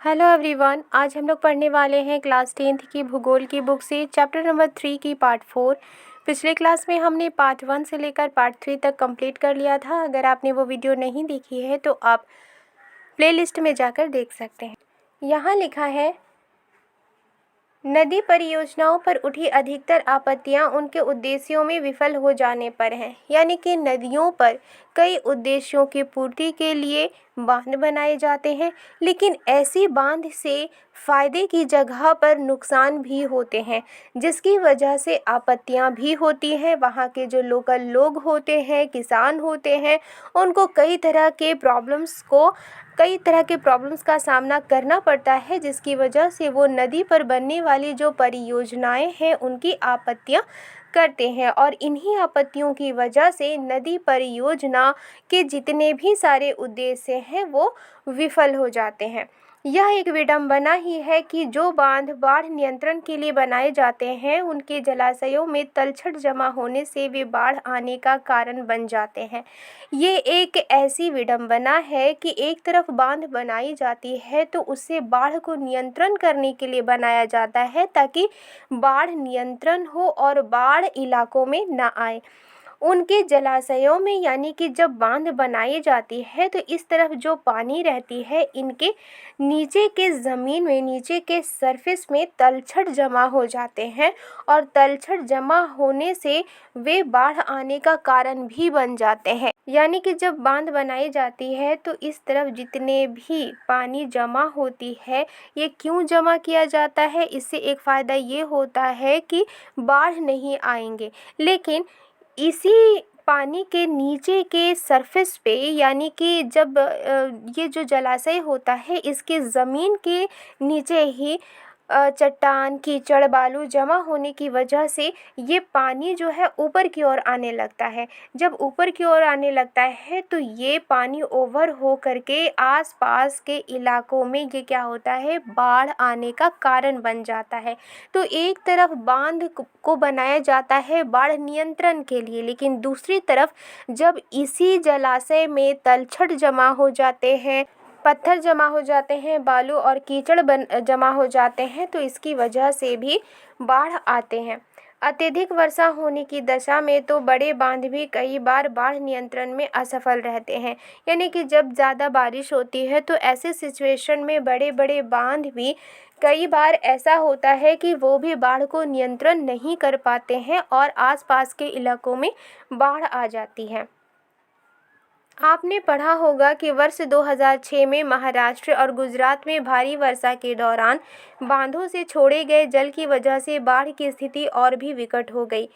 Hello everyone, आज हम लोग पढ़ने वाले हैं क्लास 10th की भूगोल की बुक से चैप्टर नंबर 3 की पार्ट 4। पिछले क्लास में हमने पार्ट 1 से लेकर पार्ट 3 तक कंप्लीट कर लिया था। अगर आपने वो वीडियो नहीं देखी है तो आप प्लेलिस्ट में जाकर देख सकते हैं। यहाँ लिखा है, नदी परियोजनाओं पर उठी अधिकतर आपत्तियां उनके उद्देश्यों में विफल हो जाने पर हैं। यानी कि नदियों पर कई उद्देश्यों की पूर्ति के लिए बांध बनाए जाते हैं, लेकिन ऐसी बांध से फ़ायदे की जगह पर नुकसान भी होते हैं, जिसकी वजह से आपत्तियां भी होती हैं। वहाँ के जो लोकल लोग होते हैं, किसान होते हैं, उनको कई तरह के प्रॉब्लम्स का सामना करना पड़ता है, जिसकी वजह से वो नदी पर बनने वाली जो परियोजनाएं हैं उनकी आपत्तियां करते हैं, और इन्हीं आपत्तियों की वजह से नदी परियोजना के जितने भी सारे उद्देश्य हैं वो विफल हो जाते हैं। यह एक विडंबना ही है कि जो बांध बाढ़ नियंत्रण के लिए बनाए जाते हैं, उनके जलाशयों में तलछट जमा होने से वे बाढ़ आने का कारण बन जाते हैं। ये एक ऐसी विडंबना है कि एक तरफ बांध बनाई जाती है तो उससे बाढ़ को नियंत्रण करने के लिए बनाया जाता है, ताकि बाढ़ नियंत्रण हो और बाढ़ इलाकों में ना आए उनके जलाशयों में। यानी कि जब बांध बनाई जाती है तो इस तरफ जो पानी रहती है, इनके नीचे के ज़मीन में, नीचे के सरफेस में तलछट जमा हो जाते हैं, और तलछट जमा होने से वे बाढ़ आने का कारण भी बन जाते हैं। यानी कि जब बांध बनाई जाती है तो इस तरफ जितने भी पानी जमा होती है, ये क्यों जमा किया जाता है? इससे एक फ़ायदा ये होता है कि बाढ़ नहीं आएंगे, लेकिन इसी पानी के नीचे के सरफेस पे, यानी कि जब ये जो जलाशय होता है इसके ज़मीन के नीचे ही चट्टान, कीचड़, बालू जमा होने की वजह से ये पानी जो है ऊपर की ओर आने लगता है। जब ऊपर की ओर आने लगता है तो ये पानी ओवर हो करके आसपास के इलाकों में ये क्या होता है, बाढ़ आने का कारण बन जाता है। तो एक तरफ बांध को बनाया जाता है बाढ़ नियंत्रण के लिए, लेकिन दूसरी तरफ जब इसी जलाशय में तलछट जमा हो जाते हैं, पत्थर जमा हो जाते हैं, बालू और कीचड़ जमा हो जाते हैं, तो इसकी वजह से भी बाढ़ आते हैं। अत्यधिक वर्षा होने की दशा में तो बड़े बांध भी कई बार बाढ़ नियंत्रण में असफल रहते हैं। यानी कि जब ज़्यादा बारिश होती है तो ऐसे सिचुएशन में बड़े बड़े बांध भी कई बार ऐसा होता है कि वो भी बाढ़ को नियंत्रण नहीं कर पाते हैं और आसपास के इलाकों में बाढ़ आ जाती है। आपने पढ़ा होगा कि वर्ष 2006 में महाराष्ट्र और गुजरात में भारी वर्षा के दौरान बांधों से छोड़े गए जल की वजह से बाढ़ की स्थिति और भी विकट हो गई।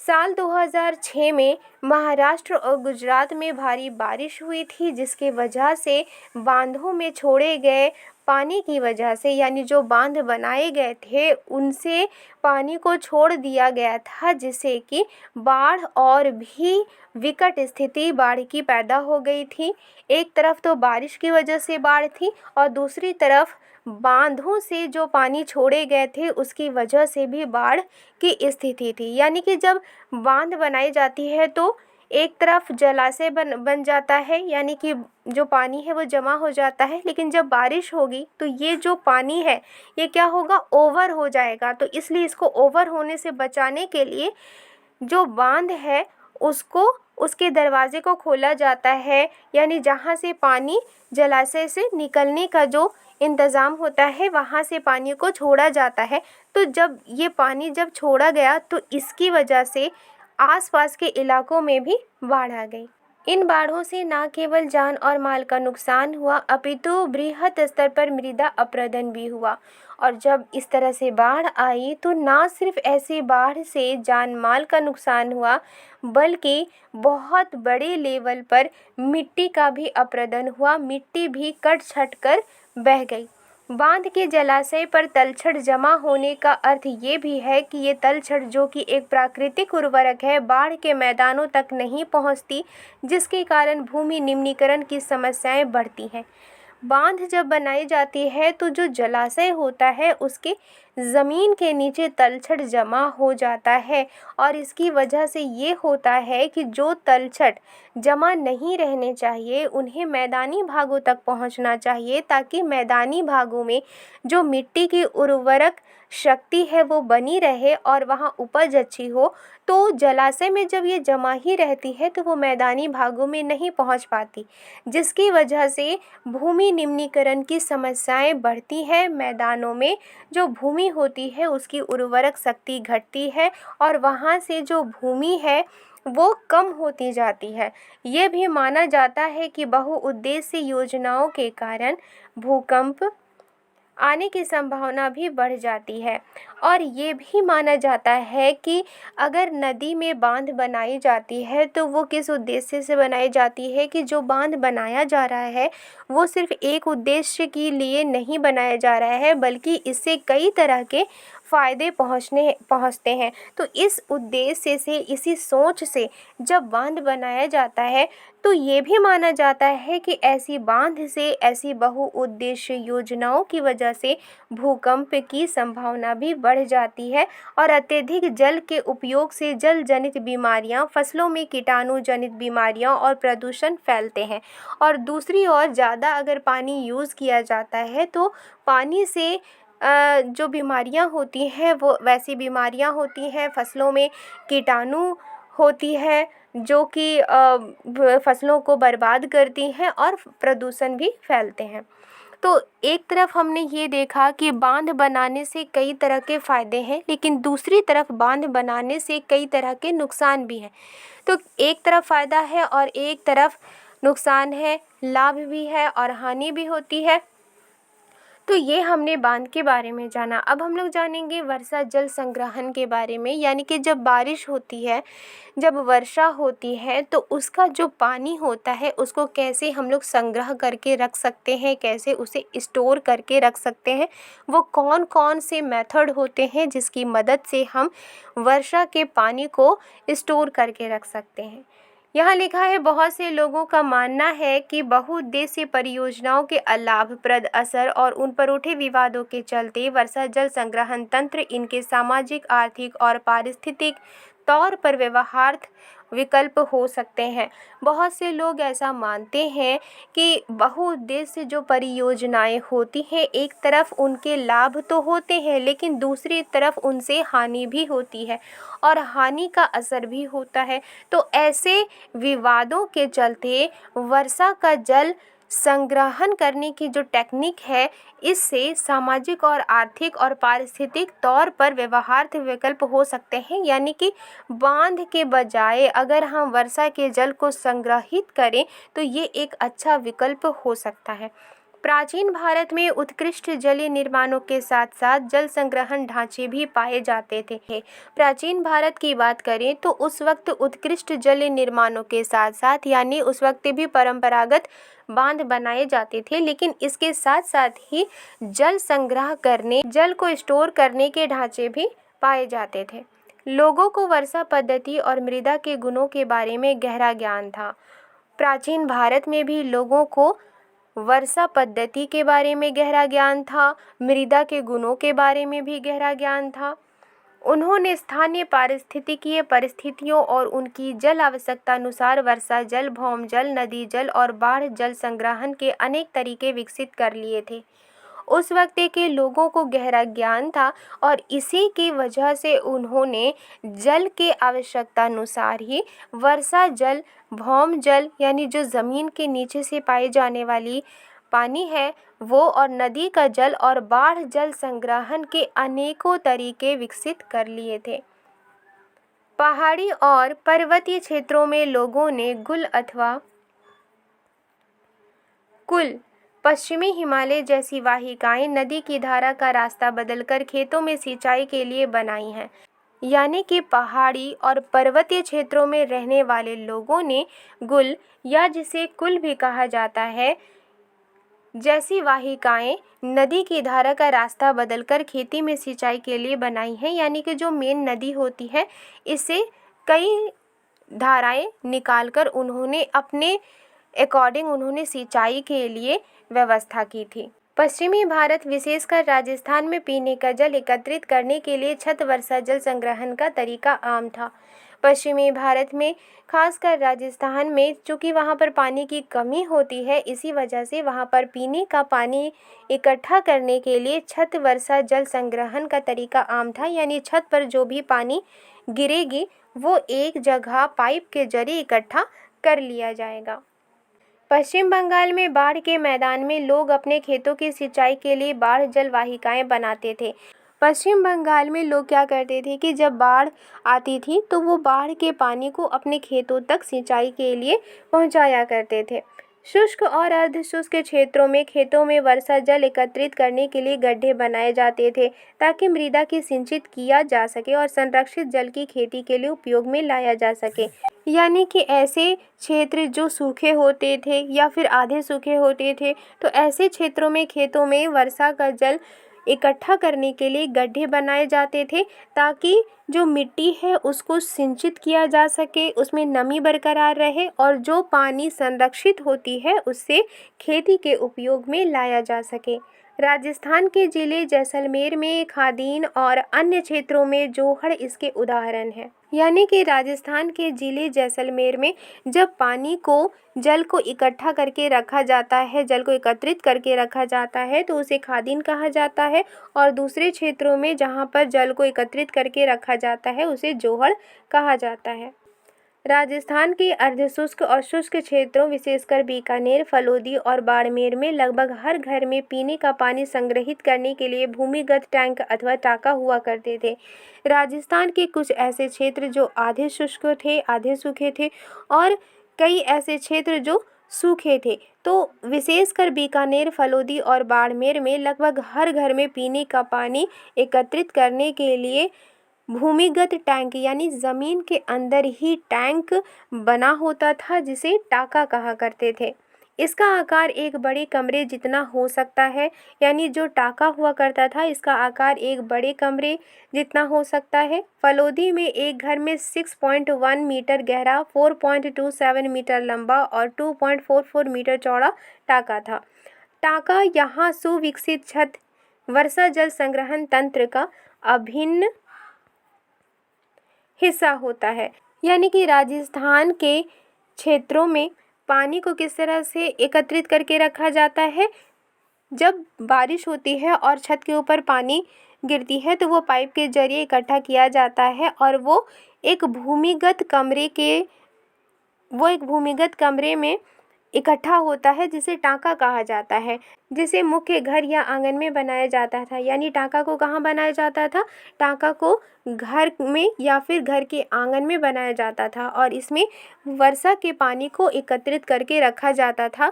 साल 2006 में महाराष्ट्र और गुजरात में भारी बारिश हुई थी, जिसके वजह से बांधों में छोड़े गए पानी की वजह से, यानी जो बांध बनाए गए थे उनसे पानी को छोड़ दिया गया था, जिससे कि बाढ़ और भी विकट स्थिति बाढ़ की पैदा हो गई थी। एक तरफ तो बारिश की वजह से बाढ़ थी और दूसरी तरफ बांधों से जो पानी छोड़े गए थे उसकी वजह से भी बाढ़ की स्थिति थी। यानी कि जब बांध बनाई जाती है तो एक तरफ जलाशय बन जाता है, यानी कि जो पानी है वो जमा हो जाता है, लेकिन जब बारिश होगी तो ये जो पानी है ये क्या होगा, ओवर हो जाएगा। तो इसलिए इसको ओवर होने से बचाने के लिए जो बांध है उसको, उसके दरवाजे को खोला जाता है, यानी जहाँ से पानी जलाशय से निकलने का जो इंतज़ाम होता है वहाँ से पानी को छोड़ा जाता है। तो जब ये पानी जब छोड़ा गया तो इसकी वजह से आसपास के इलाकों में भी बाढ़ आ गई। इन बाढ़ों से न केवल जान और माल का नुकसान हुआ, अपितु बृहत स्तर पर मृदा अपरदन भी हुआ। और जब इस तरह से बाढ़ आई तो ना सिर्फ ऐसी बाढ़ से जान माल का नुकसान हुआ, बल्कि बहुत बड़े लेवल पर मिट्टी का भी अपरदन हुआ। मिट्टी भी कट छट कर बह गई। बांध के जलाशय पर तलछट जमा होने का अर्थ ये भी है कि ये तलछट, जो कि एक प्राकृतिक उर्वरक है, बाढ़ के मैदानों तक नहीं पहुंचती, जिसके कारण भूमि निम्नीकरण की समस्याएं बढ़ती हैं। बांध जब बनाई जाती है तो जो जलाशय होता है उसके ज़मीन के नीचे तलछट जमा हो जाता है और इसकी वजह से ये होता है कि जो तलछट जमा नहीं रहने चाहिए उन्हें मैदानी भागों तक पहुंचना चाहिए, ताकि मैदानी भागों में जो मिट्टी की उर्वरक शक्ति है वो बनी रहे और वहाँ उपज अच्छी हो। तो जलाशय में जब ये जमा ही रहती है तो वो मैदानी भागों में नहीं पहुँच पाती, जिसकी वजह से भूमि निम्नीकरण की समस्याएं बढ़ती हैं। मैदानों में जो भूमि होती है उसकी उर्वरक शक्ति घटती है और वहाँ से जो भूमि है वो कम होती जाती है। ये भी माना जाता है कि बहुउद्देशीय योजनाओं के कारण भूकंप आने की संभावना भी बढ़ जाती है। और ये भी माना जाता है कि अगर नदी में बांध बनाई जाती है तो वो किस उद्देश्य से बनाई जाती है, कि जो बांध बनाया जा रहा है वो सिर्फ एक उद्देश्य के लिए नहीं बनाया जा रहा है, बल्कि इससे कई तरह के फ़ायदे पहुँचते हैं। तो इस उद्देश्य से, इसी सोच से जब बांध बनाया जाता है तो ये भी माना जाता है कि ऐसी बांध से, ऐसी बहुउद्देशीय योजनाओं की वजह से भूकंप की संभावना भी बढ़ जाती है और अत्यधिक जल के उपयोग से जल जनित बीमारियां, फसलों में कीटाणु जनित बीमारियां और प्रदूषण फैलते हैं। और दूसरी ओर ज़्यादा अगर पानी यूज़ किया जाता है तो पानी से जो बीमारियां होती हैं वो वैसी बीमारियां होती हैं, फसलों में कीटाणु होती है जो कि फसलों को बर्बाद करती हैं और प्रदूषण भी फैलते हैं। तो एक तरफ हमने ये देखा कि बांध बनाने से कई तरह के फ़ायदे हैं, लेकिन दूसरी तरफ बांध बनाने से कई तरह के नुकसान भी हैं। तो एक तरफ फ़ायदा है और एक तरफ नुकसान है, लाभ भी है और हानि भी होती है। तो ये हमने बांध के बारे में जाना। अब हम लोग जानेंगे वर्षा जल संग्रहण के बारे में, यानी कि जब बारिश होती है, जब वर्षा होती है तो उसका जो पानी होता है उसको कैसे हम लोग संग्रह करके रख सकते हैं, कैसे उसे स्टोर करके रख सकते हैं, वो कौन कौन से मेथड होते हैं जिसकी मदद से हम वर्षा के पानी को स्टोर करके रख सकते हैं। यहाँ लिखा है, बहुत से लोगों का मानना है कि बहुउद्देशीय परियोजनाओं के अलाभप्रद असर और उन पर उठे विवादों के चलते वर्षा जल संग्रहण तंत्र इनके सामाजिक, आर्थिक और पारिस्थितिक तौर पर व्यवहार्य विकल्प हो सकते हैं। बहुत से लोग ऐसा मानते हैं कि बहुउद्देशीय जो परियोजनाएं होती हैं, एक तरफ उनके लाभ तो होते हैं लेकिन दूसरी तरफ उनसे हानि भी होती है और हानि का असर भी होता है। तो ऐसे विवादों के चलते वर्षा का जल संग्रहण करने की जो टेक्निक है, इससे सामाजिक और आर्थिक और पारिस्थितिक तौर पर व्यवहार्य विकल्प हो सकते हैं। यानी कि बांध के बजाय अगर हम वर्षा के जल को संग्रहित करें तो ये एक अच्छा विकल्प हो सकता है। प्राचीन भारत में उत्कृष्ट जलीय निर्माणों के साथ साथ जल संग्रहण ढांचे भी पाए जाते थे। प्राचीन भारत की बात करें तो उस वक्त उत्कृष्ट जलीय निर्माणों के साथ साथ, यानी उस वक्त भी परंपरागत बांध बनाए जाते थे, लेकिन इसके साथ साथ ही जल संग्रह करने, जल को स्टोर करने के ढांचे भी पाए जाते थे। लोगों को वर्षा पद्धति और मृदा के गुणों के बारे में गहरा ज्ञान था। प्राचीन भारत में भी लोगों को वर्षा पद्धति के बारे में गहरा ज्ञान था, मृदा के गुणों के बारे में भी गहरा ज्ञान था। उन्होंने स्थानीय पारिस्थितिकीय परिस्थितियों और उनकी जल आवश्यकता अनुसार वर्षा जल, भौम जल, नदी जल और बाढ़ जल संग्रहण के अनेक तरीके विकसित कर लिए थे। उस वक्त के लोगों को गहरा ज्ञान था और इसी की वजह से उन्होंने जल के आवश्यकता अनुसार ही वर्षा जल, भौम जल यानी जो ज़मीन के नीचे से पाई जाने वाली पानी है वो, और नदी का जल और बाढ़ जल संग्रहण के अनेकों तरीके विकसित कर लिए थे। पहाड़ी और पर्वतीय क्षेत्रों में लोगों ने गुल अथवा कुल पश्चिमी हिमालय जैसी वाहिकाएं नदी की धारा का रास्ता बदलकर खेतों में सिंचाई के लिए बनाई हैं। यानी कि पहाड़ी और पर्वतीय क्षेत्रों में रहने वाले लोगों ने गुल, या जिसे कुल भी कहा जाता है, जैसी वाहिकाएं नदी की धारा का रास्ता बदलकर खेती में सिंचाई के लिए बनाई हैं। यानी कि जो मेन नदी होती है, इससे कई धाराएं निकालकर उन्होंने अपने अकॉर्डिंग उन्होंने सिंचाई के लिए व्यवस्था की थी। पश्चिमी भारत, विशेषकर राजस्थान में पीने का जल एकत्रित करने के लिए छत वर्षा जल संग्रहण का तरीका आम था। पश्चिमी भारत में, खासकर राजस्थान में, चूँकि वहाँ पर पानी की कमी होती है, इसी वजह से वहाँ पर पीने का पानी इकट्ठा करने के लिए छत वर्षा जल संग्रहण का तरीका आम था। यानी छत पर जो भी पानी गिरेगी वो एक जगह पाइप के जरिए इकट्ठा कर लिया जाएगा। पश्चिम बंगाल में बाढ़ के मैदान में लोग अपने खेतों की सिंचाई के लिए बाढ़ जल वाहिकाएं बनाते थे। पश्चिम बंगाल में लोग क्या करते थे कि जब बाढ़ आती थी तो वो बाढ़ के पानी को अपने खेतों तक सिंचाई के लिए पहुंचाया करते थे। शुष्क और अर्ध शुष्क क्षेत्रों में खेतों में वर्षा जल एकत्रित करने के लिए गड्ढे बनाए जाते थे ताकि मृदा की सिंचित किया जा सके और संरक्षित जल की खेती के लिए उपयोग में लाया जा सके। यानी कि ऐसे क्षेत्र जो सूखे होते थे या फिर आधे सूखे होते थे, तो ऐसे क्षेत्रों में खेतों में वर्षा का जल इकट्ठा करने के लिए गड्ढे बनाए जाते थे ताकि जो मिट्टी है उसको सिंचित किया जा सके, उसमें नमी बरकरार रहे और जो पानी संरक्षित होती है उससे खेती के उपयोग में लाया जा सके। राजस्थान के जिले जैसलमेर में खादीन और अन्य क्षेत्रों में जोहड़ इसके उदाहरण हैं। यानी कि राजस्थान के जिले जैसलमेर में जब पानी को जल को इकट्ठा करके रखा जाता है, जल को एकत्रित करके रखा जाता है तो उसे खादीन कहा जाता है, और दूसरे क्षेत्रों में जहाँ पर जल को एकत्रित करके रखा जाता है उसे जोहड़ कहा जाता है। राजस्थान के अर्धशुष्क और शुष्क क्षेत्रों, विशेषकर बीकानेर, फलोदी और बाड़मेर में लगभग हर घर में पीने का पानी संग्रहित करने के लिए भूमिगत टैंक अथवा टाका हुआ करते थे। राजस्थान के कुछ ऐसे क्षेत्र जो आधे शुष्क थे, आधे सूखे थे, और कई ऐसे क्षेत्र जो सूखे थे। तो विशेषकर बीकानेर, फलोदी और बाड़मेर में लगभग हर घर में पीने का पानी एकत्रित करने के लिए भूमिगत टैंक यानी ज़मीन के अंदर ही टैंक बना होता था जिसे टाका कहा करते थे। इसका आकार एक बड़े कमरे जितना हो सकता है, यानी जो टाका हुआ करता था इसका आकार एक बड़े कमरे जितना हो सकता है। फलोदी में एक घर में 6.1 मीटर गहरा, 4.27 मीटर लंबा और 2.44 मीटर चौड़ा टाका था। टाका यहाँ सुविकसित छत वर्षा जल संग्रहण तंत्र का अभिन्न हिस्सा होता है। यानी कि राजस्थान के क्षेत्रों में पानी को किस तरह से एकत्रित करके रखा जाता है, जब बारिश होती है और छत के ऊपर पानी गिरती है तो वो पाइप के जरिए इकट्ठा किया जाता है और वो एक भूमिगत कमरे में इकट्ठा होता है जिसे टाका कहा जाता है, जिसे मुख्य घर या आंगन में बनाया जाता था। यानी टाका को कहाँ बनाया जाता था? टाका को घर में या फिर घर के आंगन में बनाया जाता था और इसमें वर्षा के पानी को एकत्रित करके रखा जाता था।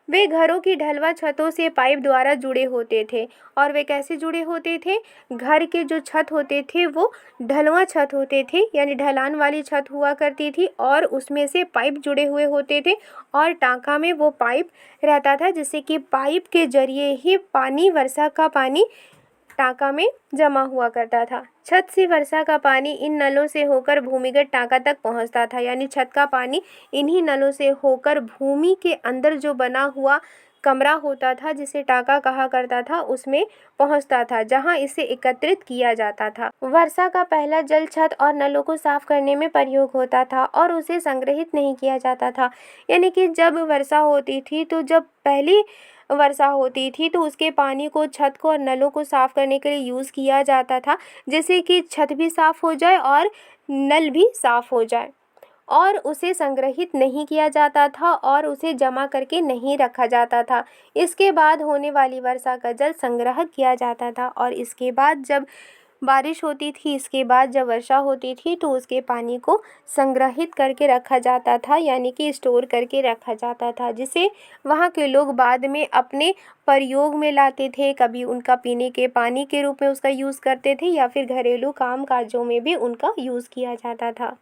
वे घरों की ढलवा छतों से पाइप द्वारा जुड़े होते थे। और वे कैसे जुड़े होते थे? घर के जो छत होते थे वो ढलवा छत होते थे, यानी ढलान वाली छत हुआ करती थी और उसमें से पाइप जुड़े हुए होते थे और टांका में वो पाइप रहता था जिससे कि पाइप के जरिए ही पानी, वर्षा का पानी टांका में जमा हुआ करता था। छत से वर्षा का पानी इन नलों से होकर भूमिगत टांका तक पहुंचता था। यानी छत का पानी इन्हीं नलों से होकर भूमि के अंदर जो बना हुआ कमरा होता था जिसे टांका कहा करता था उसमें पहुंचता था, जहां इसे एकत्रित किया जाता था। वर्षा का पहला जल छत और नलों को साफ करने में प्रयोग होता था और उसे संग्रहित नहीं किया जाता था। यानी कि जब वर्षा होती थी तो जब पहली वर्षा होती थी तो उसके पानी को छत को और नलों को साफ करने के लिए यूज़ किया जाता था, जिससे कि छत भी साफ हो जाए और नल भी साफ हो जाए, और उसे संग्रहित नहीं किया जाता था और उसे जमा करके नहीं रखा जाता था। इसके बाद होने वाली वर्षा का जल संग्रह किया जाता था और इसके बाद जब बारिश होती थी, इसके बाद जब वर्षा होती थी तो उसके पानी को संग्रहित करके रखा जाता था, यानी कि स्टोर करके रखा जाता था, जिसे वहाँ के लोग बाद में अपने प्रयोग में लाते थे। कभी उनका पीने के पानी के रूप में उसका यूज़ करते थे या फिर घरेलू काम काजों में भी उनका यूज़ किया जाता था।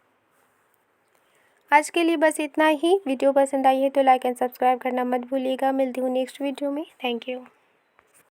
आज के लिए बस इतना ही। वीडियो पसंद आई है तो लाइक एंड सब्सक्राइब करना मत भूलिएगा। मिलती हूँ नेक्स्ट वीडियो में। Thank you.